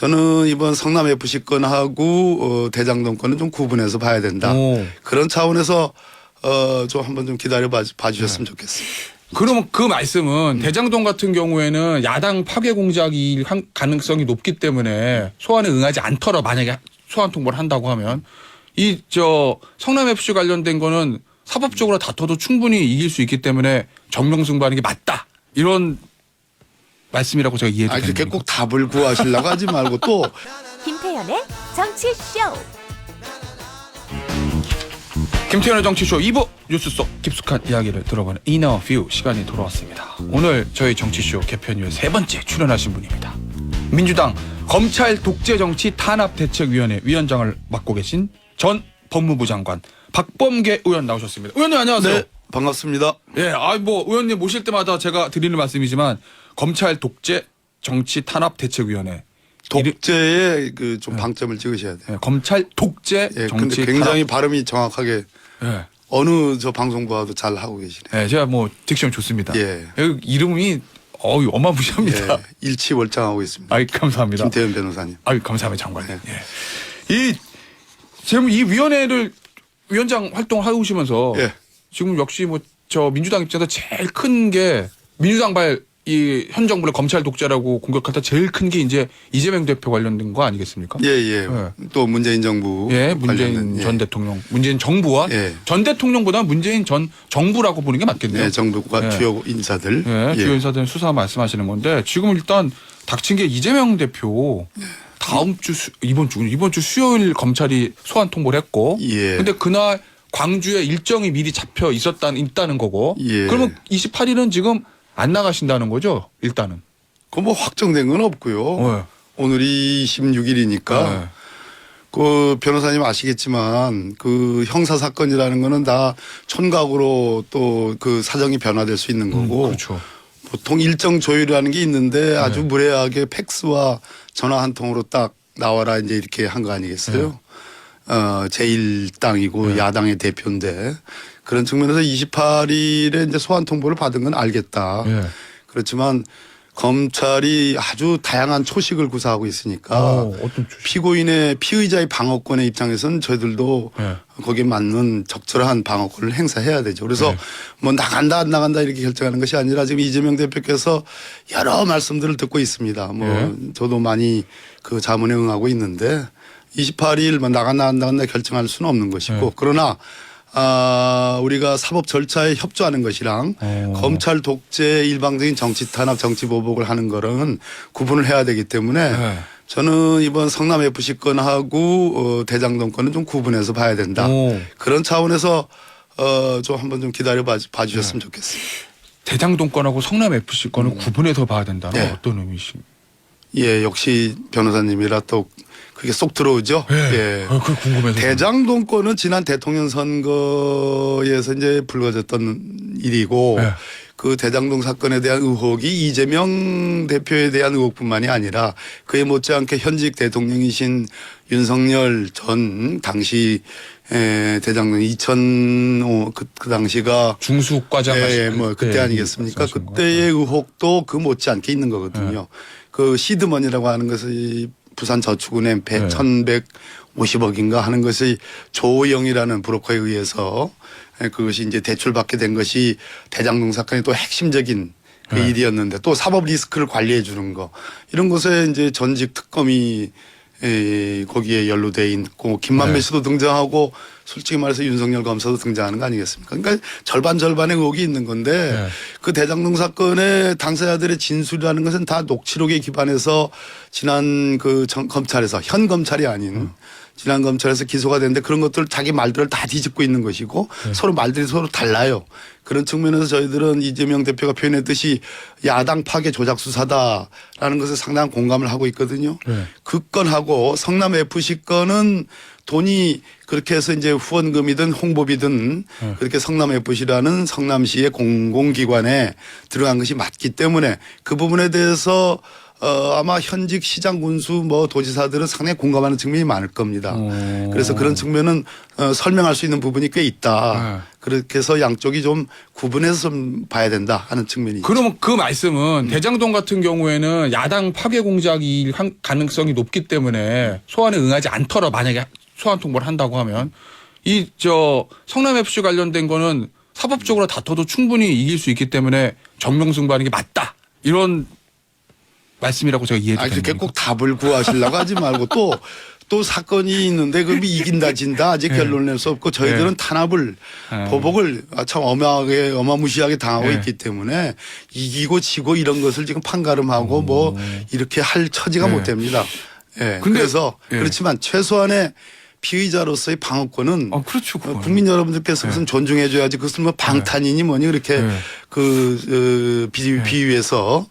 저는 이번 성남 FC 건하고 대장동 건은 좀 구분해서 봐야 된다. 그런 차원에서 좀 한번 좀 기다려 봐주셨으면 좋겠습니다. 그러면 그 말씀은 대장동 같은 경우에는 야당 파괴 공작이 가능성이 높기 때문에 소환에 응하지 않더라 만약에 소환 통보를 한다고 하면 성남 FC 관련된 거는 사법적으로 다퉈도 충분히 이길 수 있기 때문에 정명승부하는 게 맞다 이런 말씀이라고 제가 이해해도 됩니다. 그렇게 꼭 답을 구하시려고 하지 말고 또 김태현의 정치쇼. 김태현의 정치쇼 2부 뉴스 속 깊숙한 이야기를 들어보는 이너뷰 시간이 돌아왔습니다. 오늘 저희 정치쇼 개편 이후에 세 번째 출연하신 분입니다. 민주당 검찰 독재 정치 탄압 대책위원회 위원장을 맡고 계신 전 법무부 장관 박범계 의원 나오셨습니다. 의원님 안녕하세요. 네, 반갑습니다. 예, 의원님 모실 때마다 제가 드리는 말씀이지만 검찰 독재 정치 탄압 대책위원회 독재에 좀 방점을 찍으셔야 돼요. 예, 검찰 독재 예, 정치 근데 굉장히 발음이 정확하게 예. 어느 방송국와도 잘 하고 계시네요. 예, 제가 딕션 좋습니다. 예. 이름이 어마무시합니다. 예, 일치월장하고 있습니다. 아이 감사합니다. 김태현 변호사님. 아이 감사합니다 장관님. 네. 예. 지금 이 위원회를 위원장 활동을 하시면서 예. 지금 역시 저 민주당 입장에서 제일 큰 게 민주당발 이 현 정부를 검찰 독재라고 공격할 때 제일 큰 게 이제 이재명 대표 관련된 거 아니겠습니까? 예, 예. 또 문재인 정부. 예, 문재인 관련된, 전 대통령, 문재인 정부와 예. 전 대통령보다 문재인 전 정부라고 보는 게 맞겠네요. 예, 정부가 예. 주요 인사들. 예, 주요 인사들 수사 말씀하시는 건데 지금 일단 닥친 게 이재명 대표 다음 주 이번 주 수요일 검찰이 소환 통보를 했고, 예. 근데 그날 광주에 일정이 미리 잡혀 있다는 거고, 예. 그러면 28일은 지금 안 나가신다는 거죠, 일단은. 그 확정된 건 없고요. 네. 오늘이 16일이니까 네. 그 변호사님 아시겠지만 그 형사 사건이라는 거는 다 촌각으로 또 그 사정이 변화될 수 있는 거고 그렇죠. 보통 일정 조율이라는 게 있는데 아주 무례하게 팩스와 전화 한 통으로 딱 나와라 이제 이렇게 한 거 아니겠어요? 제1당이고 야당의 대표인데 그런 측면에서 28일에 이제 소환 통보를 받은 건 알겠다. 예. 그렇지만 검찰이 아주 다양한 초식을 구사하고 있으니까 어떤 초식? 피고인의 피의자의 방어권의 입장에서는 저희들도 네. 거기에 맞는 적절한 방어권을 행사해야 되죠. 그래서 뭐 나간다 안 나간다 이렇게 결정하는 것이 아니라 지금 이재명 대표께서 여러 말씀들을 듣고 있습니다. 뭐 저도 많이 그 자문에 응하고 있는데 28일 뭐 나간다 안 나간다 결정할 수는 없는 것이고 그러나 우리가 사법 절차에 협조하는 것이랑 검찰 독재 일방적인 정치 탄압 정치 보복을 하는 거는 구분을 해야 되기 때문에 저는 이번 성남 FC 건하고 대장동 건은 좀 구분해서 봐야 된다. 그런 차원에서 좀 한번 좀 기다려 봐주셨으면 좋겠습니다. 대장동 건하고 성남 FC 건을 구분해서 봐야 된다는 네. 어떤 의미이십니까? 예, 역시 변호사님이라 또 그게 쏙 들어오죠. 예. 그게 궁금해서. 대장동 건은 지난 대통령 선거에서 이제 불거졌던 일이고 네. 그 대장동 사건에 대한 의혹이 이재명 대표에 대한 의혹뿐만이 아니라 그에 못지않게 현직 대통령이신 윤석열 전 당시 대장동 2005 그 당시가 중수과장 뭐 그때 아니겠습니까? 그때의 의혹도 그 못지않게 있는 거거든요. 그 시드머니라고 하는 것이 부산 저축은행 1,150억인가 하는 것이 조영이라는 브로커에 의해서 그것이 이제 대출받게 된 것이 대장동 사건의 또 핵심적인 그 일이었는데 또 사법 리스크를 관리해 주는 거 이런 것에 이제 전직 특검이 거기에 연루돼 있고 김만배 씨도 등장하고 솔직히 말해서 윤석열 검사도 등장하는 거 아니겠습니까? 그러니까 절반의 의혹이 있는 건데 그 대장동 사건의 당사자들의 진술이라는 것은 다 녹취록에 기반해서 지난 그 검찰에서 현 검찰이 아닌 지난 검찰에서 기소가 됐는데 그런 것들 자기 말들을 다 뒤집고 있는 것이고 서로 말들이 서로 달라요. 그런 측면에서 저희들은 이재명 대표가 표현했듯이 야당 파괴 조작 수사다라는 것에 상당한 공감을 하고 있거든요. 그 건하고 성남 FC 건은 돈이 그렇게 해서 이제 후원금이든 홍보비든 그렇게 성남 FC라는 성남시의 공공기관에 들어간 것이 맞기 때문에 그 부분에 대해서 아마 현직 시장 군수 뭐 도지사들은 상당히 공감하는 측면이 많을 겁니다. 그래서 그런 측면은 설명할 수 있는 부분이 꽤 있다. 그렇게 해서 양쪽이 좀 구분해서 좀 봐야 된다 하는 측면이 있죠. 그러면 그 말씀은 대장동 같은 경우에는 야당 파괴 공작이 가능성이 높기 때문에 소환에 응하지 않더라 만약에 소환 통보를 한다고 하면 이 성남 FC 관련된 거는 사법적으로 다퉈도 충분히 이길 수 있기 때문에 정명승부하는 게 맞다 이런 말씀이라고 제가 이해해도 됩니까? 그렇게 꼭 답을 구하시려고 하지 말고 또 사건이 있는데 그럼 이긴다 진다 아직 결론을 낼 수 없고 저희들은 탄압을 보복을 참 어마무시하게 당하고 있기 때문에 이기고 지고 이런 것을 지금 판가름하고 뭐 이렇게 할 처지가 못 됩니다. 그래서 그렇지만 최소한의 피의자로서의 방어권은 그렇죠, 국민 여러분들께서 무슨 존중해 줘야지 그것은 뭐 방탄이니 뭐니 그렇게 비위에서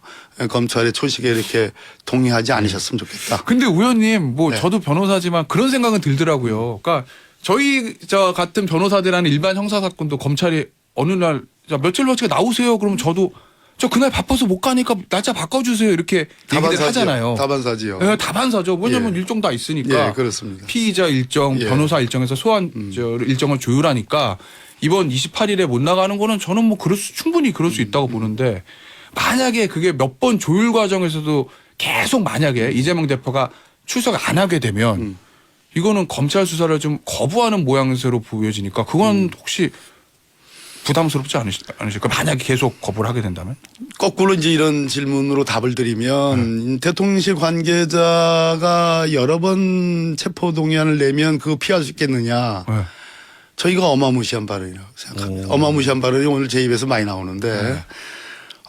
검찰의 초식에 이렇게 동의하지 않으셨으면 좋겠다. 근데 의원님 저도 변호사지만 그런 생각은 들더라고요. 그러니까 저희 같은 변호사들 하는 일반 형사 사건도 검찰이 어느 날 며칠 나오세요. 그러면 저도 저 그날 바빠서 못 가니까 날짜 바꿔주세요 이렇게 얘기를 하잖아요. 다반사지요. 네, 다반사죠. 왜냐하면 일정 다 있으니까. 그렇습니다. 피의자 일정, 변호사 일정에서 소환 일정을 조율하니까 이번 28일에 못 나가는 거는 저는 뭐 충분히 그럴 수 있다고 보는데 만약에 그게 몇 번 조율 과정에서도 계속 만약에 이재명 대표가 출석 안 하게 되면 이거는 검찰 수사를 좀 거부하는 모양새로 보여지니까 그건 혹시 부담스럽지 않으실까? 만약에 계속 거부를 하게 된다면? 거꾸로 이제 이런 질문으로 답을 드리면 대통령실 관계자가 여러 번 체포동의안을 내면 그거 피할 수 있겠느냐. 저희가 어마무시한 발언이라고 생각합니다. 어마무시한 발언이 오늘 제 입에서 많이 나오는데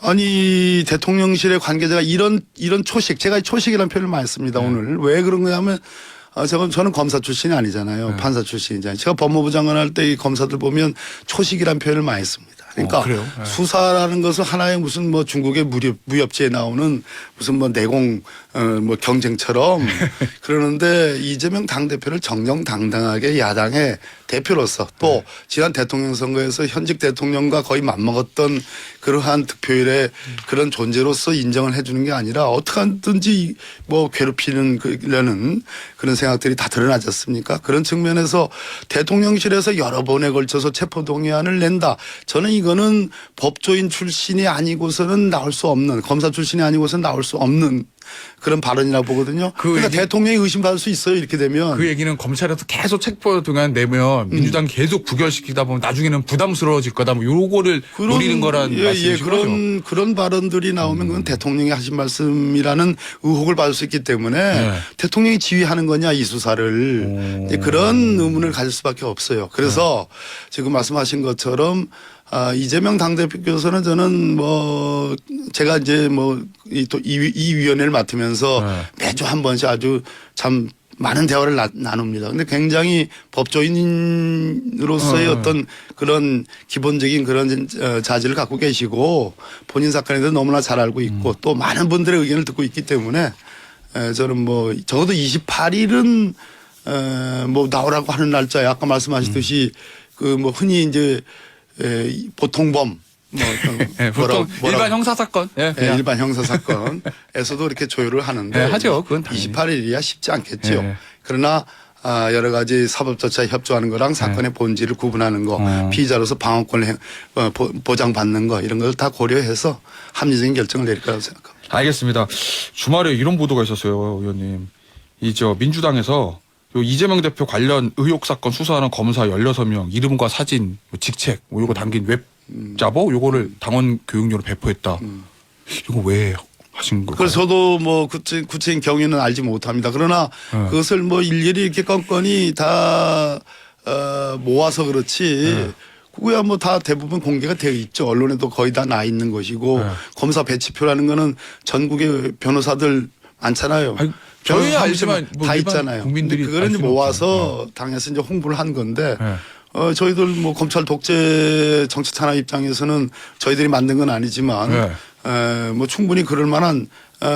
아니 대통령실의 관계자가 이런 초식 제가 초식이라는 표현을 많이 씁니다. 오늘 왜 그런 거냐면 저는 검사 출신이 아니잖아요. 판사 출신이잖아요. 제가 법무부 장관 할 때 이 검사들 보면 초식이라는 표현을 많이 씁니다. 그러니까 수사라는 것은 하나의 무슨 뭐 중국의 무협지에 나오는 무슨 뭐 내공 뭐 경쟁처럼 그러는데 이재명 당대표를 정정당당하게 야당의 대표로서 또 지난 대통령 선거에서 현직 대통령과 거의 맞먹었던 그러한 득표율의 그런 존재로서 인정을 해주는 게 아니라 어떻게 하든지 뭐 괴롭히려는 그런 생각들이 다 드러나지 않습니까? 그런 측면에서 대통령실에서 여러 번에 걸쳐서 체포동의안을 낸다. 저는 이거는 법조인 출신이 아니고서는 나올 수 없는 검사 출신이 아니고서는 나올 수 없는 그런 발언이라고 보거든요. 그러니까 대통령이 의심받을 수 있어요. 이렇게 되면. 그 얘기는 검찰에서 계속 체포동의안 내면 민주당 계속 부결시키다 보면 나중에는 부담스러워질 거다. 뭐 요거를 노리는 거란 말씀이신 거죠. 그런 발언들이 나오면 그건 대통령이 하신 말씀이라는 의혹을 받을 수 있기 때문에 대통령이 지휘하는 거냐 이 수사를 이제 그런 의문을 가질 수밖에 없어요. 그래서 지금 말씀하신 것처럼 이재명 당대표께서는 저는 뭐 제가 이제 뭐 이 위원회를 맡으면서 매주 한 번씩 아주 참 많은 대화를 나눕니다. 근데 굉장히 법조인으로서의 어떤 그런 기본적인 그런 자질을 갖고 계시고 본인 사건에 대해서 너무나 잘 알고 있고 또 많은 분들의 의견을 듣고 있기 때문에 저는 뭐 적어도 28일은 뭐 나오라고 하는 날짜에 아까 말씀하셨듯이 그 뭐 흔히 이제 보통범 보통 일반 형사 사건, 일반 형사 사건에서도 이렇게 조율을 하는데 하죠. 그건 28일이야 쉽지 않겠죠. 그러나 여러 가지 사법 절차에 협조하는 거랑 사건의 본질을 구분하는 거, 피의자로서 방어권을 보장받는 거 이런 걸 다 고려해서 합리적인 결정을 내릴 거라고 생각합니다. 알겠습니다. 주말에 이런 보도가 있었어요, 의원님. 민주당에서 이재명 대표 관련 의혹 사건 수사하는 검사 16명 이름과 사진, 직책 요거 담긴 웹자보 요거를 당원 교육료로 배포했다. 이거 왜 하신 거예요? 그래서 저도 뭐 구체적인 경위는 알지 못합니다. 그러나 그것을 뭐 일일이 이렇게 건건이 다 모아서 그렇지 그거야 뭐 다 대부분 공개가 되어 있죠. 언론에도 거의 다 나 있는 것이고 검사 배치표라는 거는 전국의 변호사들 많잖아요. 저희야 알지만 뭐 다 있잖아요. 국민들이 그걸 이제 모아서 당에서 이제 홍보를 한 건데 저희들 뭐 검찰 독재 정치 탄압 입장에서는 저희들이 만든 건 아니지만 뭐 충분히 그럴 만한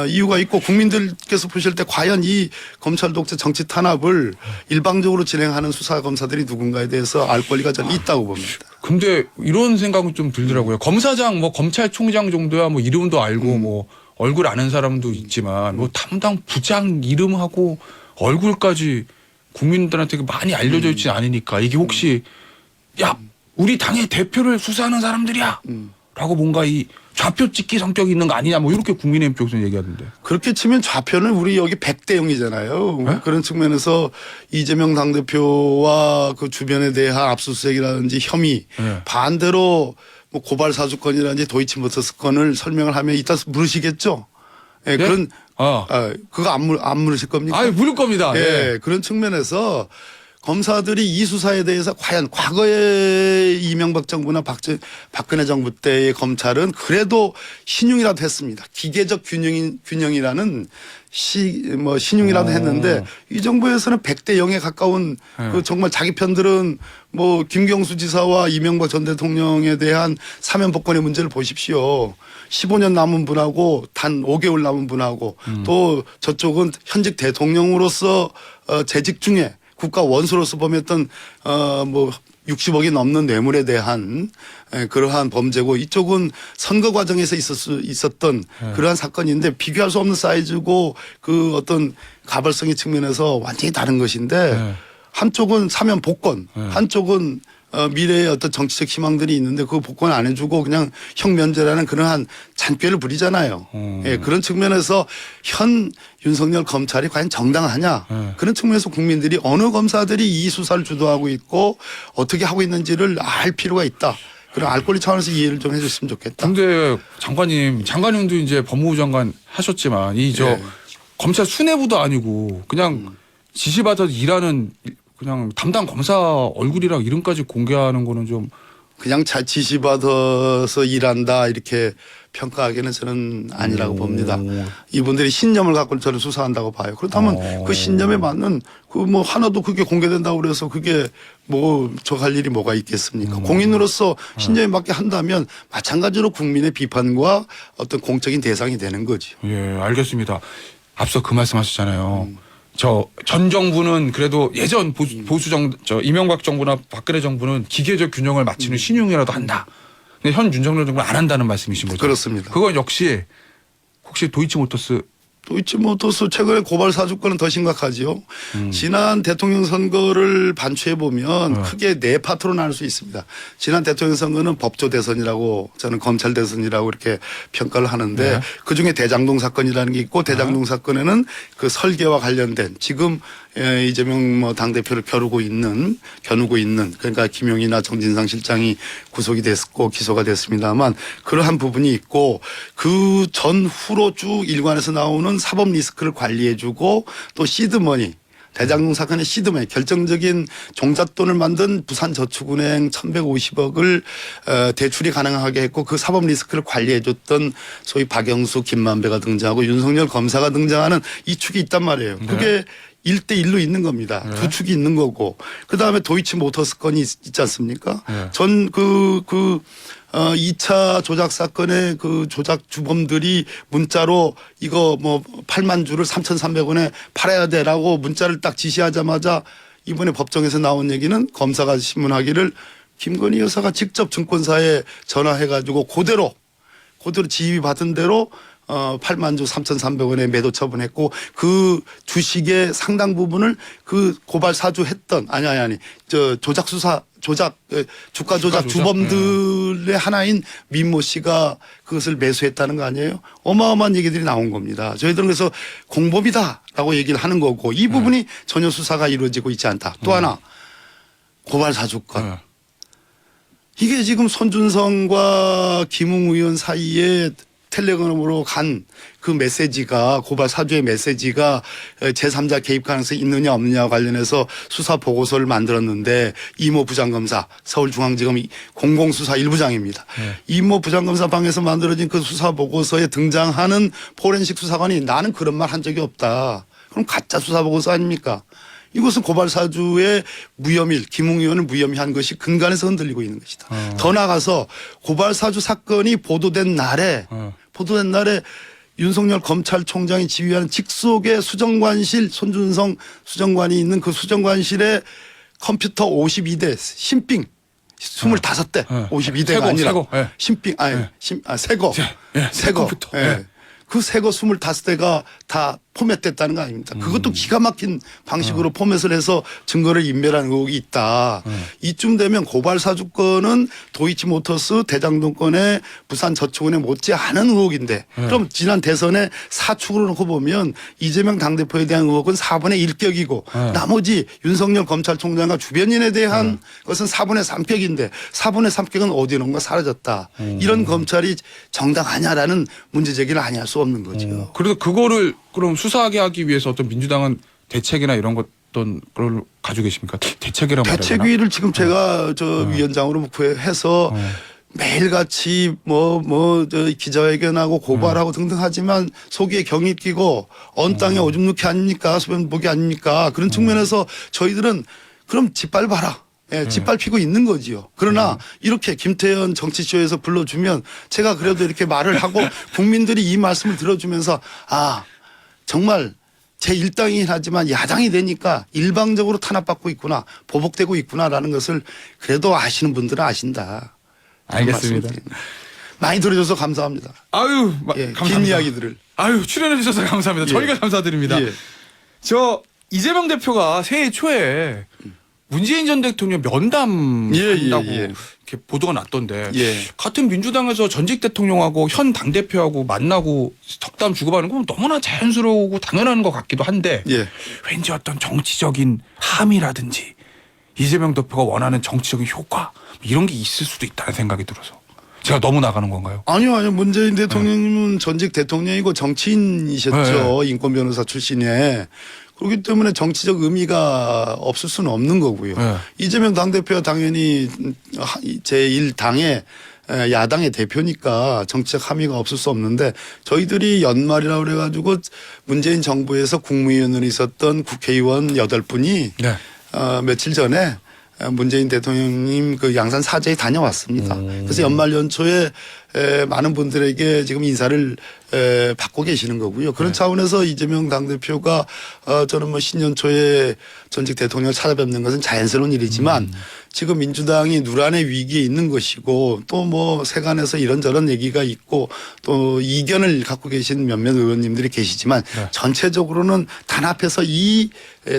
이유가 있고 국민들께서 보실 때 과연 이 검찰 독재 정치 탄압을 일방적으로 진행하는 수사 검사들이 누군가에 대해서 알 권리가 저는 있다고 봅니다. 근데 이런 생각은 좀 들더라고요. 검사장 뭐 검찰총장 정도야 뭐 이름도 알고 뭐 얼굴 아는 사람도 있지만 뭐 담당 부장 이름하고 얼굴까지 국민들한테 많이 알려져 있지 않으니까 이게 혹시 야 우리 당의 대표를 수사하는 사람들이야 라고 뭔가 이 좌표 찍기 성격이 있는 거 아니냐 뭐 이렇게 국민의힘 쪽에서 얘기하던데. 그렇게 치면 좌표는 우리 여기 100대 0이잖아요. 네? 그런 측면에서 이재명 당대표와 그 주변에 대한 압수수색이라든지 혐의 네. 반대로 뭐 고발 사주권이라든지 도이치모터스 건을 설명을 하면 이따 물으시겠죠. 예, 예? 그런 아. 그거 안 물으실 겁니까? 아유 물을 겁니다. 예, 예. 그런 측면에서 검사들이 이 수사에 대해서 과연 과거에 이명박 정부나 박근혜 정부 때의 검찰은 그래도 신용이라도 했습니다. 기계적 균형이라는 신용이라도 했는데 이 정부에서는 100대 0에 가까운 그 정말 자기 편들은 뭐 김경수 지사와 이명박 전 대통령에 대한 사면 복권의 문제를 보십시오. 15년 남은 분하고 단 5개월 남은 분하고 또 저쪽은 현직 대통령으로서 재직 중에 국가 원수로서 범했던 뭐 60억이 넘는 뇌물에 대한 그러한 범죄고 이쪽은 선거 과정에서 있었던 그러한 사건인데 비교할 수 없는 사이즈고 그 어떤 가벌성의 측면에서 완전히 다른 것인데 한쪽은 사면 복권, 한쪽은 미래의 어떤 정치적 희망들이 있는데 그 복권 안 해주고 그냥 형면제라는 그러한 잔꾀를 부리잖아요. 예, 그런 측면에서 현 윤석열 검찰이 과연 정당하냐 그런 측면에서 국민들이 어느 검사들이 이 수사를 주도하고 있고 어떻게 하고 있는지를 알 필요가 있다. 그런 알 권리 차원에서 이해를 좀 해줬으면 좋겠다. 근데 장관님도 이제 법무부 장관 하셨지만 예. 검찰 수뇌부도 아니고 그냥 지시받아서 일하는 그냥 담당 검사 얼굴이랑 이름까지 공개하는 거는 좀 그냥 지시받아서 일한다 이렇게 평가하기는 저는 아니라고 봅니다. 이분들이 신념을 갖고 저를 수사한다고 봐요. 그렇다면 그 신념에 맞는 그 뭐 하나도 그게 공개된다고 그래서 그게 뭐 저 할 일이 뭐가 있겠습니까? 공인으로서 신념에 맞게 한다면 마찬가지로 국민의 비판과 어떤 공적인 대상이 되는 거죠. 예, 알겠습니다. 앞서 그 말씀하셨잖아요. 전 정부는 그래도 예전 이명박 정부나 박근혜 정부는 기계적 균형을 맞추는 신용이라도 한다. 근데 현 윤석열 정부는 안 한다는 말씀이신 거죠? 그렇습니다. 그건 역시 혹시 도이치모터스 최근에 고발 사주권은 더 심각하지요. 지난 대통령 선거를 반추해 보면 크게 네 파트로 나눌 수 있습니다. 지난 대통령 선거는 법조 대선이라고 저는 검찰 대선이라고 이렇게 평가를 하는데 네. 그중에 대장동 사건이라는 게 있고 대장동 사건에는 그 설계와 관련된 지금 이재명 뭐 당대표를 겨누고 있는 그러니까 김용이나 정진상 실장이 구속이 됐고 기소가 됐습니다만 그러한 부분이 있고 그 전후로 쭉 일관해서 나오는 사법 리스크를 관리해주고 또 시드머니 대장동 사건의 시드머니 결정적인 종잣돈을 만든 부산저축은행 1,150억을 대출이 가능하게 했고 그 사법 리스크를 관리해줬던 소위 박영수 김만배가 등장하고 윤석열 검사가 등장하는 이 축이 있단 말이에요. 그게 1대1로 있는 겁니다. 네. 두 축이 있는 거고. 그 다음에 도이치모터스 건이 있지 않습니까? 네. 2차 조작 사건의 그 조작 주범들이 문자로 이거 뭐 8만 주를 3,300원에 팔아야 돼라고 문자를 딱 지시하자마자 이번에 법정에서 나온 얘기는 검사가 신문하기를 김건희 여사가 직접 증권사에 전화해가지고 그대로 지휘 받은 대로 8만 주 3,300원에 매도 처분했고 그 주식의 상당 부분을 그 고발 사주했던 주가 조작 주범들의 하나인 민모 씨가 그것을 매수했다는 거 아니에요? 어마어마한 얘기들이 나온 겁니다. 저희들은 그래서 공범이다라고 얘기를 하는 거고 이 부분이 전혀 수사가 이루어지고 있지 않다. 또 하나 고발 사주권. 이게 지금 손준성과 김웅 의원 사이에 텔레그램으로 간 그 메시지가 고발 사주의 메시지가 제3자 개입 가능성이 있느냐 없느냐 관련해서 수사 보고서를 만들었는데 이모 부장검사 서울중앙지검 공공수사 1부장입니다. 이모 부장검사 방에서 만들어진 그 수사 보고서에 등장하는 포렌식 수사관이 나는 그런 말 한 적이 없다. 그럼 가짜 수사 보고서 아닙니까? 이것은 고발 사주의 무혐의, 김웅 의원을 무혐의한 것이 근간에서 흔들리고 있는 것이다. 더 나아가서 고발 사주 사건이 보도된 날에 윤석열 검찰총장이 지휘하는 직속의 수정관실 손준성 수정관이 있는 그 수정관실에 컴퓨터 52대 신빙 25대 52대가 아니라 새거. 신빙 새거 새 컴퓨터. 그 새거 25대가 다 포맷됐다는 거 아닙니까? 그것도 기가 막힌 방식으로 포맷을 해서 증거를 인멸한 의혹이 있다. 이쯤 되면 고발 사주권은 도이치모터스 대장동권의 부산저축은행 못지않은 의혹인데 그럼 지난 대선에 사축으로 놓고 보면 이재명 당대표에 대한 의혹은 4분의 1격이고 나머지 윤석열 검찰총장과 주변인에 대한 것은 4분의 3격인데 4분의 3격은 어디론가 사라졌다. 이런 검찰이 정당하냐라는 문제 제기를 아니 할 수 없는 거죠. 그래서 그거를 그럼 수사하게 하기 위해서 어떤 민주당은 대책이나 이런 것 어떤 걸 가지고 계십니까? 대책이라고 말해야 되나? 대책위를 지금 제가 저 위원장으로 해서 매일같이 저 기자회견하고 고발하고 등등 하지만 속에 경이 끼고 언 땅에 오줌 누기 아닙니까? 소변 보기 아닙니까? 그런 측면에서 저희들은 그럼 짓밟아라. 예, 짓밟히고 있는 거지요. 그러나 이렇게 김태현 정치쇼에서 불러주면 제가 그래도 이렇게 말을 하고 국민들이 이 말씀을 들어주면서 아 정말 제 일당이긴 하지만 야당이 되니까 일방적으로 탄압받고 있구나 보복되고 있구나라는 것을 그래도 아시는 분들은 아신다. 알겠습니다. 많이 들어줘서 감사합니다. 아유, 예, 감사합니다. 긴 이야기들을. 아유, 출연해 주셔서 감사합니다. 예. 저희가 감사드립니다. 예. 저 이재명 대표가 새해 초에 문재인 전 대통령 면담한다고 예. 이렇게 보도가 났던데 예. 같은 민주당에서 전직 대통령하고 현 당대표하고 만나고 덕담 주고받는 건 너무나 자연스러우고 당연한 것 같기도 한데 예. 왠지 어떤 정치적인 함이라든지 이재명 대표가 원하는 정치적인 효과 이런 게 있을 수도 있다는 생각이 들어서 제가 너무 나가는 건가요? 아니요. 문재인 대통령님은 전직 대통령이고 정치인이셨죠. 인권 변호사 출신에. 그렇기 때문에 정치적 의미가 없을 수는 없는 거고요. 이재명 당대표가 당연히 제1당의 야당의 대표니까 정치적 함의가 없을 수 없는데 저희들이 연말이라고 그래가지고 문재인 정부에서 국무위원으로 있었던 국회의원 8분이 며칠 전에 문재인 대통령님 그 양산 사저에 다녀왔습니다. 그래서 연말 연초에 많은 분들에게 지금 인사를 받고 계시는 거고요. 그런 차원에서 이재명 당대표가 저는 뭐 신년초에 전직 대통령을 찾아뵙는 것은 자연스러운 일이지만 지금 민주당이 누란의 위기에 있는 것이고 또 뭐 세간에서 이런저런 얘기가 있고 또 이견을 갖고 계신 몇몇 의원님들이 계시지만 전체적으로는 단합해서 이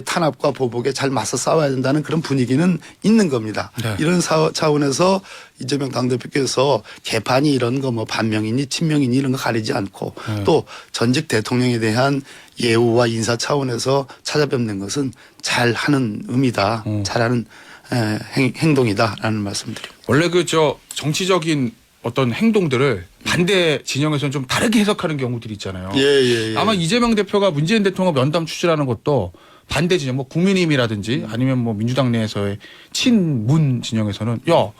탄압과 보복에 잘 맞서 싸워야 된다는 그런 분위기는 있는 겁니다. 이런 차원에서 이재명 당대표께서 개판이 이런 거 뭐 반명이니 친명이니 이런 거 가리지 않고 또 전직 대통령에 대한 예우와 인사 차원에서 찾아뵙는 것은 잘하는 의미다. 잘하는 행동이다라는 말씀드립니다. 원래 그 정치적인 어떤 행동들을 반대 진영에서는 좀 다르게 해석하는 경우들이 있잖아요. 예. 아마 이재명 대표가 문재인 대통령 면담 추진하는 것도 반대 진영, 뭐 국민의힘이라든지 아니면 뭐 민주당 내에서의 친문 진영에서는 야,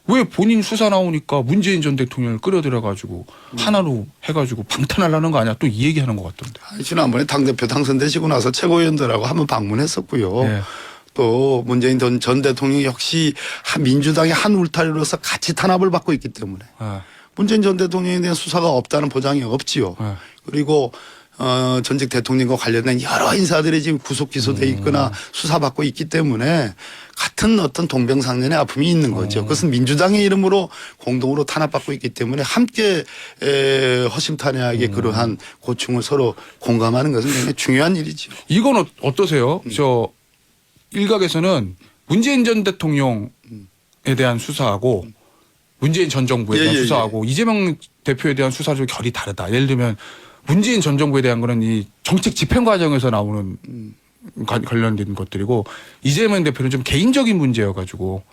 왜 본인 수사 나오니까 문재인 전 대통령을 끌어들여가지고 하나로 해가지고 방탄하려는 거 아니야? 또 이 얘기하는 것 같던데. 지난번에 당대표 당선되시고 나서 최고위원들하고 한번 방문했었고요. 또 문재인 전 대통령이 역시 민주당의 한 울타리로서 같이 탄압을 받고 있기 때문에 문재인 전 대통령에 대한 수사가 없다는 보장이 없지요. 그리고 전직 대통령과 관련된 여러 인사들이 지금 구속 기소돼 있거나 수사받고 있기 때문에 같은 어떤 동병상련의 아픔이 있는 거죠. 그것은 민주당의 이름으로 공동으로 탄압받고 있기 때문에 함께 허심탄회하게 그러한 고충을 서로 공감하는 것은 굉장히 중요한 일이죠. 이건 어떠세요? 저 일각에서는 문재인 전 대통령에 대한 수사하고 문재인 전 정부에 대한 수사하고 이재명 대표에 대한 수사 좀 결이 다르다. 예를 들면 문재인 전 정부에 대한 거는 이 정책 집행 과정에서 나오는 관련된 것들이고 이재명 대표는 좀 개인적인 문제여가지고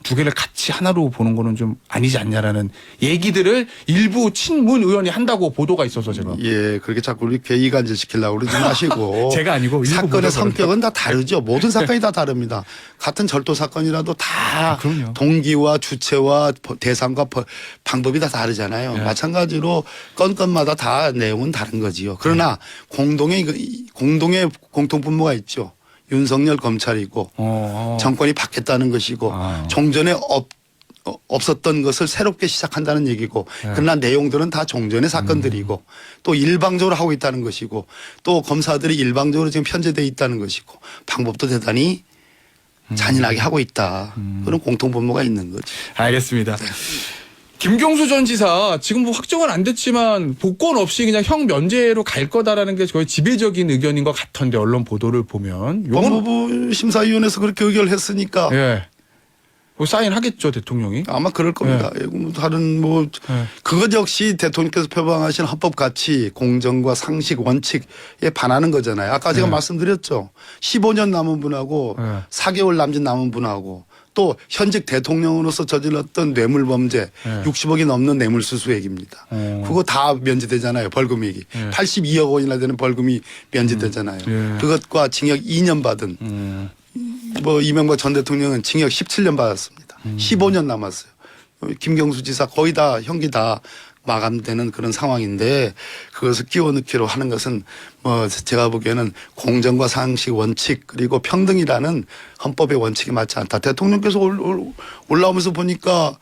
두 개를 같이 하나로 보는 거는 좀 아니지 않냐라는 얘기들을 일부 친문 의원이 한다고 보도가 있어서 제가. 예, 그렇게 자꾸 우리 괴이간질 시키려고 그러지 마시고. 제가 아니고 사건의 성격은 다 다르죠. 모든 사건이 다 다릅니다. 같은 절도 사건이라도 다 동기와 주체와 대상과 방법이 다 다르잖아요. 마찬가지로 건건마다 다 내용은 다른 거지요. 그러나 공동의 공통분모가 있죠. 윤석열 검찰이고 정권이 바뀌었다는 것이고 종전에 없었던 것을 새롭게 시작한다는 얘기고 그러나 내용들은 다 종전의 사건들이고 또 일방적으로 하고 있다는 것이고 또 검사들이 일방적으로 지금 편제되어 있다는 것이고 방법도 대단히 잔인하게 하고 있다. 그런 공통분모가 있는 거죠. 알겠습니다. 김경수 전 지사 지금 뭐 확정은 안 됐지만 복권 없이 그냥 형 면제로 갈 거다라는 게 거의 지배적인 의견인 것 같던데 언론 보도를 보면 요건 법무부 심사위원회에서 그렇게 의결을 했으니까 예. 뭐 사인하겠죠 대통령이. 아마 그럴 겁니다. 다른 뭐 예. 그것 역시 대통령께서 표방하신 헌법 가치, 공정과 상식, 원칙에 반하는 거잖아요. 아까 제가 예. 말씀드렸죠. 15년 남은 분하고 예. 4개월 남짓 남은 분하고 또 현직 대통령으로서 저질렀던 뇌물범죄 예. 60억이 넘는 뇌물수수액입니다. 그거 다 면제되잖아요. 벌금액이. 예. 82억 원이나 되는 벌금이 면제되잖아요. 예. 그것과 징역 2년 받은 뭐 이명박 전 대통령은 징역 17년 받았습니다. 15년 남았어요. 김경수 지사 거의 다 형기 다 마감되는 그런 상황인데 그것을 끼워 넣기로 하는 것은 뭐 제가 보기에는 공정과 상식 원칙 그리고 평등이라는 헌법의 원칙이 맞지 않다. 대통령께서 올라오면서 보니까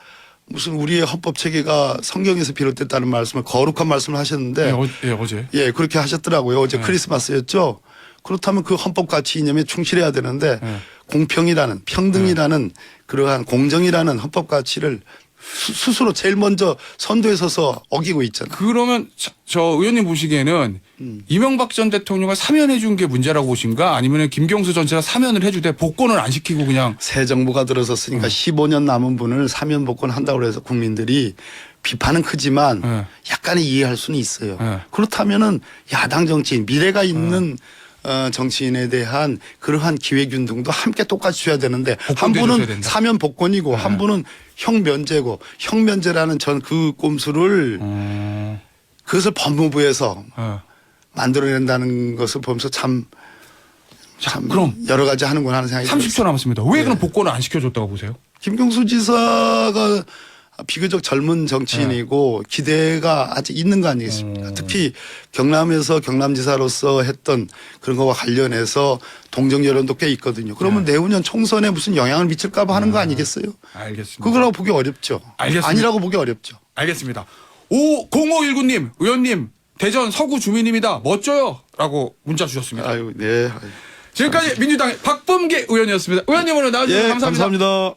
무슨 우리의 헌법 체계가 성경에서 비롯됐다는 말씀을 거룩한 말씀을 하셨는데 어제. 예, 그렇게 하셨더라고요. 어제 네. 크리스마스였죠. 그렇다면 그 헌법 가치 이념에 충실해야 되는데 네. 공평이라는 평등이라는 그러한 공정이라는 헌법 가치를 스스로 제일 먼저 선두에 서서 어기고 있잖아요. 그러면 저 의원님 보시기에는 이명박 전 대통령을 사면해 준 게 문제라고 보신가 아니면 김경수 전 지사 사면을 해주되 복권을 안 시키고 그냥 새 정부가 들어섰으니까 15년 남은 분을 사면 복권한다고 해서 국민들이 비판은 크지만 네. 약간은 이해할 수는 있어요. 네. 그렇다면은 야당 정치인 미래가 있는 정치인에 대한 그러한 기회균등도 함께 똑같이 줘야 되는데 한 복권도 해줘야 분은 된다. 사면 복권이고 네. 한 분은 형 면제고 형 면제라는 전 그 꼼수를 그것을 법무부에서 만들어낸다는 것을 보면서 참 그럼 여러 가지 하는구나 하는 생각이 들었어요. 30초 남았습니다. 왜 그럼 복권을 안 시켜줬다고 보세요? 김경수 지사가 비교적 젊은 정치인이고 기대가 아직 있는 거 아니겠습니까? 특히 경남에서 경남지사로서 했던 그런 거와 관련해서 동정 여론도 꽤 있거든요. 그러면 내후년 총선에 무슨 영향을 미칠까 봐 하는 거 아니겠어요? 알겠습니다. 그거라고 보기 어렵죠. 알겠습니다. 아니라고 보기 어렵죠. 알겠습니다. 0519님 의원님 대전 서구 주민입니다. 멋져요. 라고 문자 주셨습니다. 아유, 네. 지금까지 민주당의 박범계 의원이었습니다. 의원님 오늘 나와주셔서 예, 감사합니다. 감사합니다.